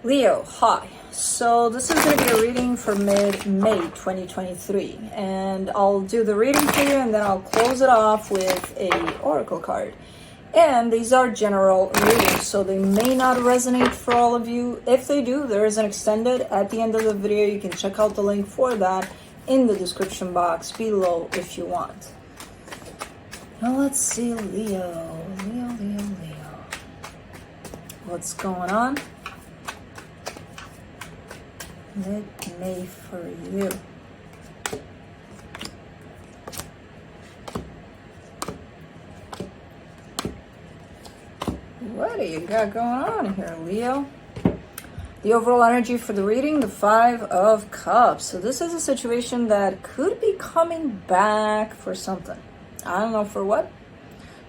Leo, hi. So this is going to be a reading for mid-May 2023, and I'll do the reading for you and then I'll close it off with a oracle card. And these are general readings, so they may not resonate for all of you. If they do, there is an extended at the end of the video. You can check out the link for that in the description box below if you want. Now let's see, Leo. What's going on? Mid-May for you. What do you got going on here, Leo? The overall energy for the reading, the Five of Cups. So this is a situation that could be coming back for something. I don't know for what,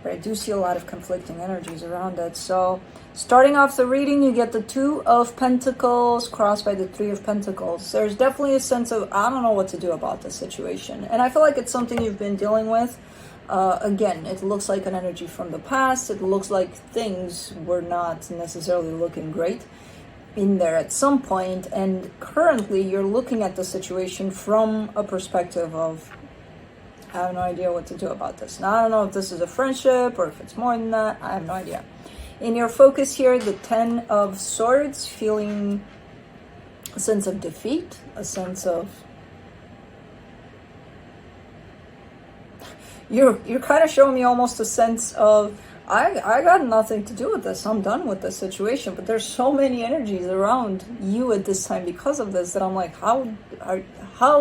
but I do see a lot of conflicting energies around it. So starting off the reading, you get the Two of Pentacles crossed by the Three of Pentacles. There's definitely a sense of, I don't know what to do about this situation. And I feel like it's something you've been dealing with. Again, it looks like an energy from the past. It looks like things were not necessarily looking great in there at some point. And currently, you're looking at the situation from a perspective of, I have no idea what to do about this. Now, I don't know if this is a friendship or if it's more than that. I have no idea. In your focus here, the Ten of Swords, feeling a sense of defeat, a sense of... You're kind of showing me almost a sense of, I got nothing to do with this. I'm done with this situation. But there's so many energies around you at this time because of this that I'm like, how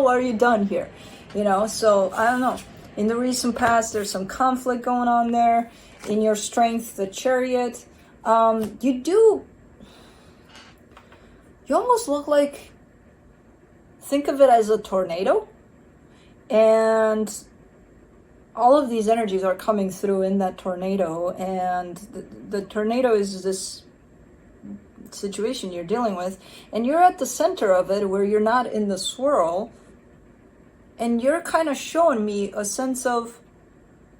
are you done here? You know, so I don't know. In the recent past, there's some conflict going on there. In your strength, the Chariot, you almost look like, think of it as a tornado, and all of these energies are coming through in that tornado, and the tornado is this situation you're dealing with, and you're at the center of it where you're not in the swirl. And you're kind of showing me a sense of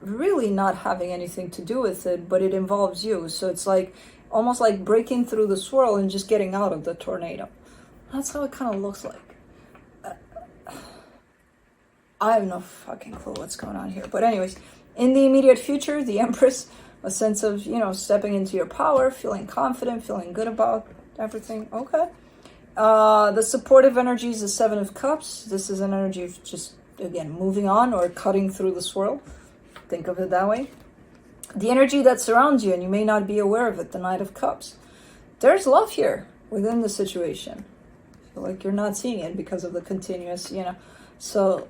really not having anything to do with it, but it involves you. So it's like almost like breaking through the swirl and just getting out of the tornado. That's how it kind of looks like. I have no fucking clue what's going on here. But anyways, in the immediate future, the Empress, a sense of, you know, stepping into your power, feeling confident, feeling good about everything. Okay. The supportive energy is the Seven of Cups. This is an energy of just, again, moving on or cutting through the swirl. Think of it that way. The energy that surrounds you, and you may not be aware of it, the Knight of Cups. There's love here within the situation. I feel like you're not seeing it because of the continuous, you know. So,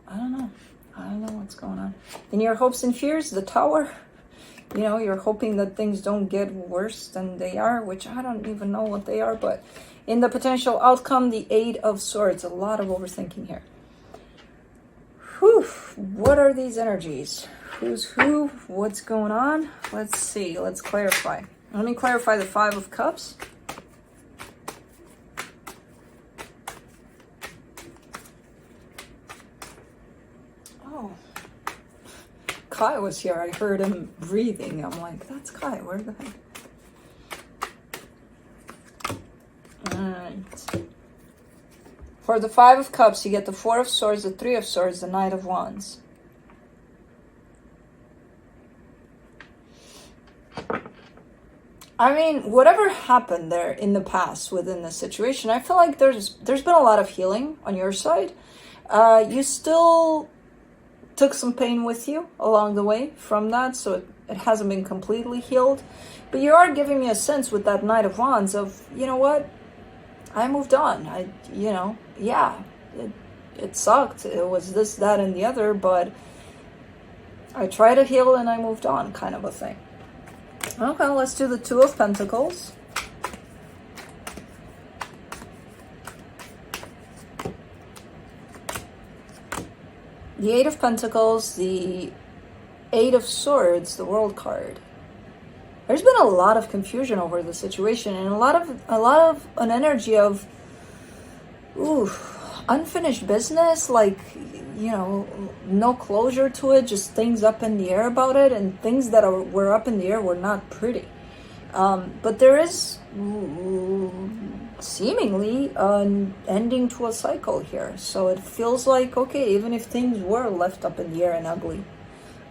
I don't know. I don't know what's going on. In your hopes and fears, the Tower. You know, you're hoping that things don't get worse than they are, which I don't even know what they are, but in the potential outcome, the Eight of Swords. A lot of overthinking here. Whew. What are these energies? Who's who? What's going on? Let's see. Let's clarify. Let me clarify the Five of Cups. Oh. Kai was here. I heard him breathing. I'm like, that's Kai. Where the heck? Alright. For the Five of Cups, you get the Four of Swords, the Three of Swords, the Knight of Wands. I mean, whatever happened there in the past within this situation, I feel like there's been a lot of healing on your side. You still took some pain with you along the way from that, so it hasn't been completely healed. But you are giving me a sense with that Knight of Wands of, you know what? I moved on. It sucked. It was this, that, and the other, but I tried to heal and I moved on, kind of a thing. Okay, let's do the Two of Pentacles. The Eight of Pentacles, the Eight of Swords, the World card. There's been a lot of confusion over the situation, and a lot of an energy of unfinished business, like, you know, no closure to it, just things up in the air about it, and things that were up in the air were not pretty. But there is seemingly an ending to a cycle here. So it feels like, okay, even if things were left up in the air and ugly,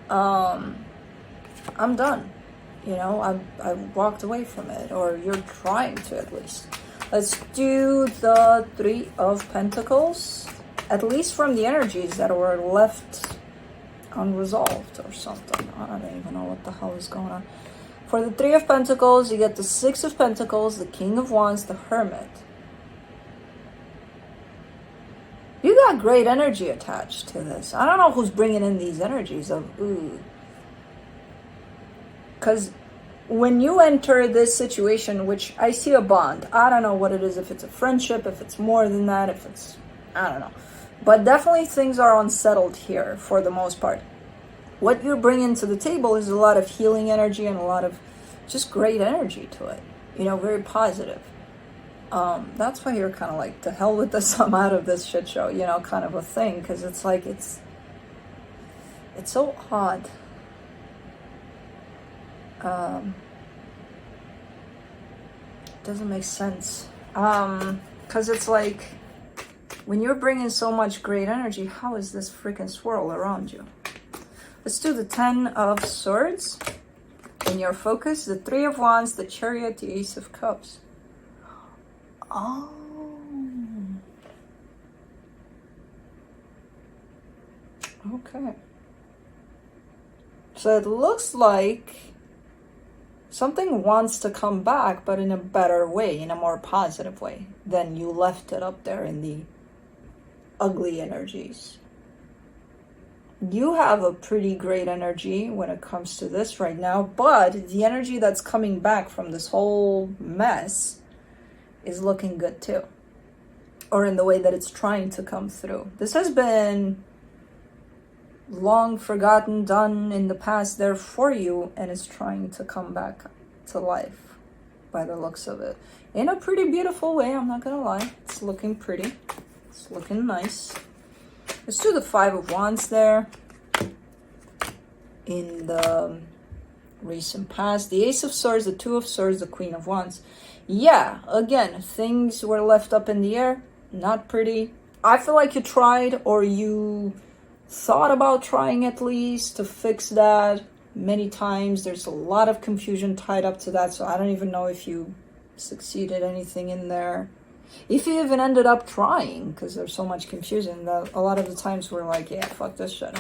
I'm done. You know, I walked away from it, or you're trying to at least. Let's do the Three of Pentacles, at least from the energies that were left unresolved or something. I don't even know what the hell is going on. For the Three of Pentacles, you get the Six of Pentacles, the King of Wands, the Hermit. You got great energy attached to this. I don't know who's bringing in these energies of, ooh. Because when you enter this situation, which I see a bond, I don't know what it is, if it's a friendship, if it's more than that, if it's, I don't know. But definitely things are unsettled here for the most part. What you're bringing to the table is a lot of healing energy and a lot of just great energy to it. You know, very positive. That's why you're kind of like, to hell with this, I'm out of this shit show, you know, kind of a thing. Because it's like, it's so odd. Doesn't make sense. Because it's like, when you're bringing so much great energy, how is this freaking swirl around you? Let's do the Ten of Swords. In your focus, the Three of Wands, the Chariot, the Ace of Cups. Oh. Okay. So it looks like something wants to come back, but in a better way, in a more positive way than you left it up there in the ugly energies. You have a pretty great energy when it comes to this right now, but the energy that's coming back from this whole mess is looking good too. Or in the way that it's trying to come through. This has been long forgotten, done in the past there for you, and it's trying to come back to life by the looks of it. In a pretty beautiful way, I'm not gonna lie. It's looking pretty. It's looking nice. Let's do the Five of Wands there. In the recent past, the Ace of Swords, the Two of Swords, the Queen of Wands. Yeah, again, things were left up in the air. Not pretty. I feel like you tried, or you thought about trying at least to fix that many times. There's a lot of confusion tied up to that, so I don't even know if you succeeded anything in there. If you even ended up trying, because there's so much confusion that a lot of the times we're like, yeah, fuck this shit,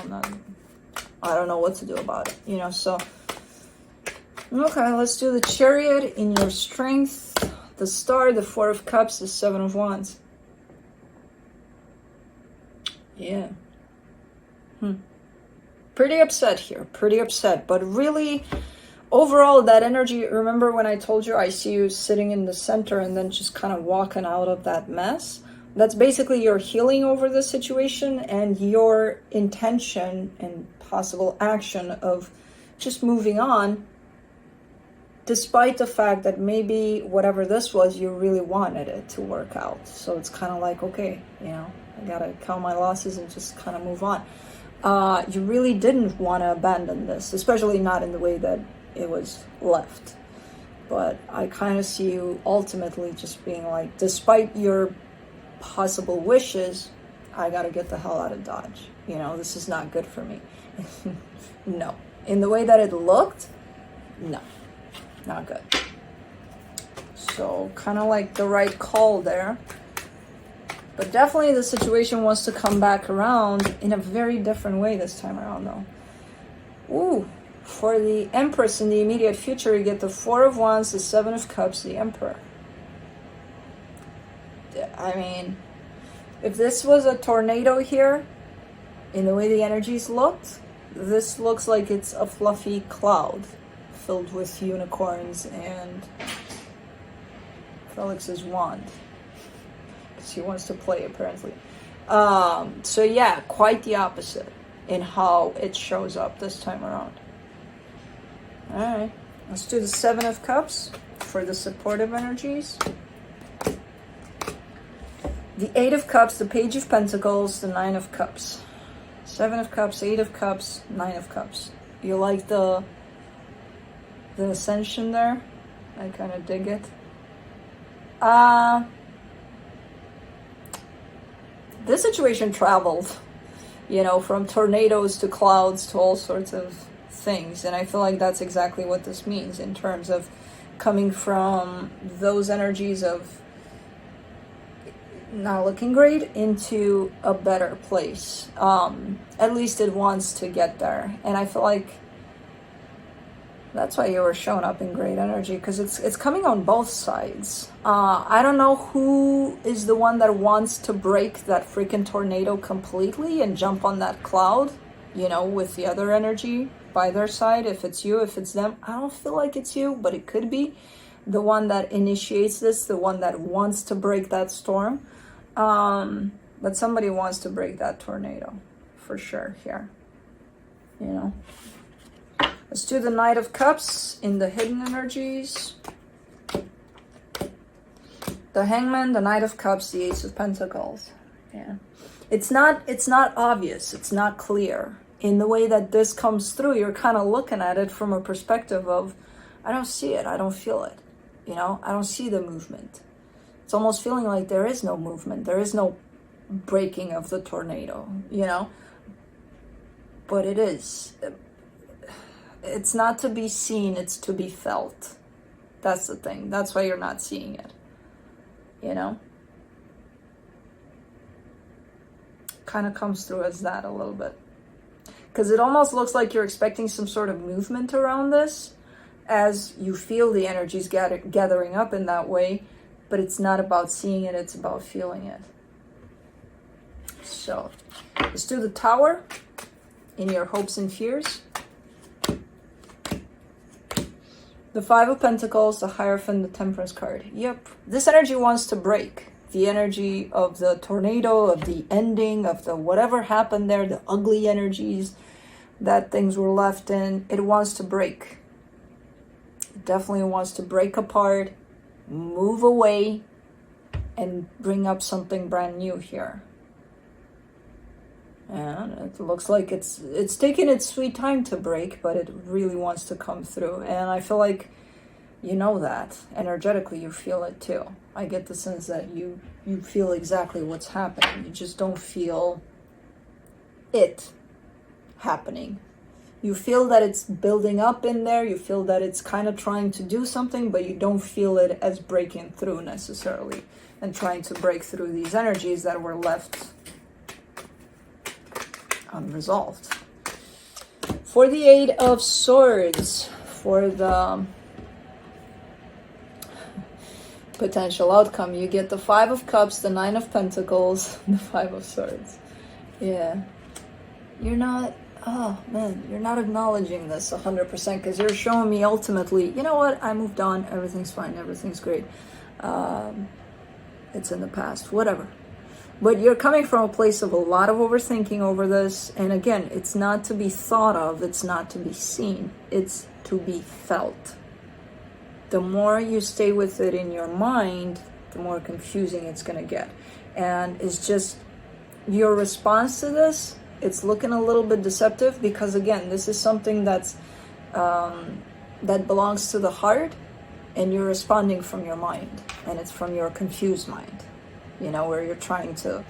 I don't know what to do about it, you know. So okay, let's do the Chariot. In your strength, the Star, the Four of Cups, the Seven of Wands. Yeah. Pretty upset here, pretty upset, but really overall, that energy, remember when I told you I see you sitting in the center and then just kind of walking out of that mess? That's basically your healing over the situation and your intention and possible action of just moving on, despite the fact that maybe whatever this was, you really wanted it to work out. So it's kind of like, okay, you know, I gotta count my losses and just kind of move on. You really didn't want to abandon this, especially not in the way that it was left. But I kind of see you ultimately just being like, despite your possible wishes, I gotta get the hell out of Dodge. You know, this is not good for me. No. In the way that it looked, no. Not good. So kind of like the right call there. But definitely the situation wants to come back around in a very different way this time around though. Ooh. For the Empress in the immediate future, you get the Four of Wands, the Seven of Cups, the Emperor. I mean, if this was a tornado here, in the way the energies looked, this looks like it's a fluffy cloud filled with unicorns and Felix's wand. Because he wants to play, apparently. So yeah, quite the opposite in how it shows up this time around. Alright, let's do the Seven of Cups for the supportive energies. The Eight of Cups, the Page of Pentacles, the Nine of Cups. Seven of Cups, Eight of Cups, Nine of Cups. You like the ascension there? I kind of dig it. this situation traveled, you know, from tornadoes to clouds to all sorts of things. And I feel like that's exactly what this means in terms of coming from those energies of not looking great into a better place. At least it wants to get there. And I feel like that's why you were showing up in great energy, because it's coming on both sides. I don't know who is the one that wants to break that freaking tornado completely and jump on that cloud, you know, with the other energy by their side. If it's you, if it's them, I don't feel like it's you, but it could be the one that initiates this, the one that wants to break that storm. But somebody wants to break that tornado for sure here, you know. Let's do the Knight of Cups in the hidden energies. The Hangman, the Knight of Cups, the Ace of Pentacles. Yeah. It's not obvious. It's not clear. In the way that this comes through, you're kind of looking at it from a perspective of, I don't see it. I don't feel it. You know, I don't see the movement. It's almost feeling like there is no movement. There is no breaking of the tornado, you know. But it is. It's not to be seen, it's to be felt. That's the thing. That's why you're not seeing it. You know? Kind of comes through as that a little bit. Because it almost looks like you're expecting some sort of movement around this as you feel the energies gathering up in that way. But it's not about seeing it, it's about feeling it. So, let's do the Tower in your hopes and fears. The Five of Pentacles, the Hierophant, the Temperance card. Yep. This energy wants to break. The energy of the tornado, of the ending, of the whatever happened there, the ugly energies that things were left in. It wants to break. It definitely wants to break apart, move away, and bring up something brand new here. And it looks like it's taking its sweet time to break, but it really wants to come through. And I feel like you know that. Energetically, you feel it too. I get the sense that you feel exactly what's happening. You just don't feel it happening. You feel that it's building up in there. You feel that it's kind of trying to do something, but you don't feel it as breaking through necessarily and trying to break through these energies that were left unresolved. For the Eight of Swords, for the potential outcome, you get the Five of Cups, the Nine of Pentacles, the Five of Swords. Yeah. You're not, oh man, you're not acknowledging this 100% because you're showing me ultimately, you know what, I moved on, everything's fine, everything's great. It's in the past, whatever. But you're coming from a place of a lot of overthinking over this. And again, it's not to be thought of. It's not to be seen. It's to be felt. The more you stay with it in your mind, the more confusing it's going to get. And it's just your response to this. It's looking a little bit deceptive because, again, this is something that's that belongs to the heart. And you're responding from your mind. And it's from your confused mind. You know, where you're trying to,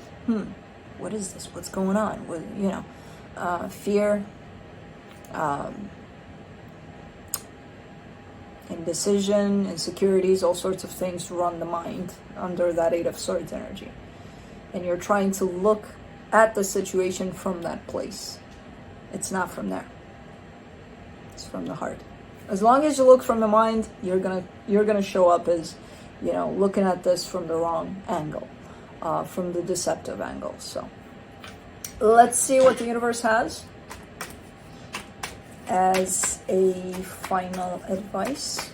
what is this? What's going on? With, you know, fear, indecision, insecurities, all sorts of things run the mind under that Eight of Swords energy. And you're trying to look at the situation from that place. It's not from there. It's from the heart. As long as you look from the mind, you're gonna show up as, you know, looking at this from the wrong angle. From the deceptive angle. So let's see what the universe has as a final advice.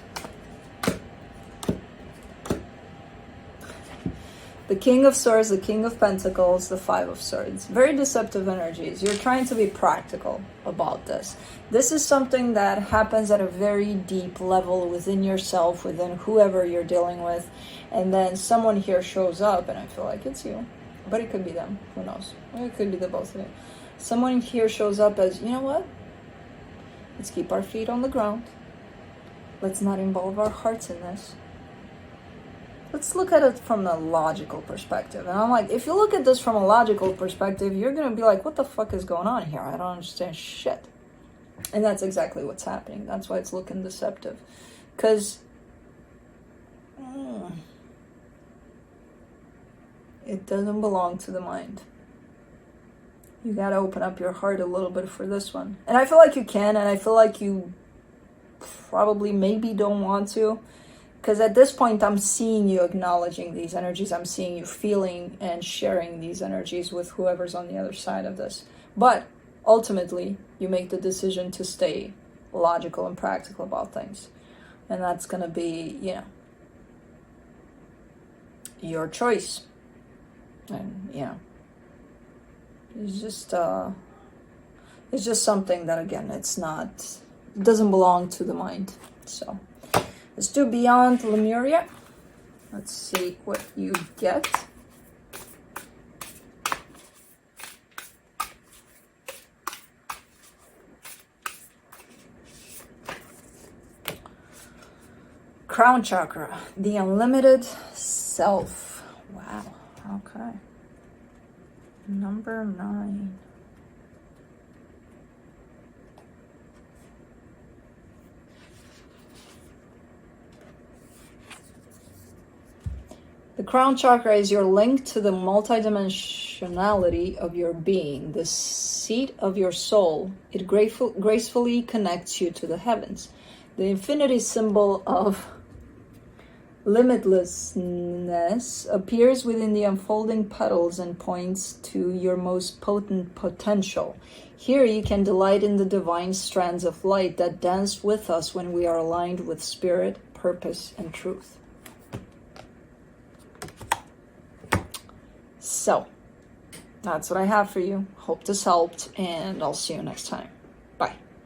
The King of Swords, the King of Pentacles, the Five of Swords. Very deceptive energies. You're trying to be practical about this. This is something that happens at a very deep level within yourself, within whoever you're dealing with. And then someone here shows up, and I feel like it's you. But it could be them. Who knows? Or it could be the both of you. Someone here shows up as, you know what? Let's keep our feet on the ground. Let's not involve our hearts in this. let's look at it from the logical perspective. And I'm like, if you look at this from a logical perspective, you're going to be like, what the fuck is going on here? I don't understand shit. And that's exactly what's happening. That's why it's looking deceptive. Because it doesn't belong to the mind. You got to open up your heart a little bit for this one. And I feel like you can, and I feel like you probably maybe don't want to. Because at this point, I'm seeing you acknowledging these energies. I'm seeing you feeling and sharing these energies with whoever's on the other side of this. But ultimately, you make the decision to stay logical and practical about things. And that's going to be, your choice. And, it's just something that, again, it doesn't belong to the mind. So let's do Beyond Lemuria. Let's see what you get. Crown chakra, the unlimited self. Wow. Okay. Number 9. The crown chakra is your link to the multidimensionality of your being, the seat of your soul. It gracefully connects you to the heavens. The infinity symbol of limitlessness appears within the unfolding petals and points to your most potent potential. Here you can delight in the divine strands of light that dance with us when we are aligned with spirit, purpose, and truth. So, that's what I have for you. Hope this helped, and I'll see you next time. Bye.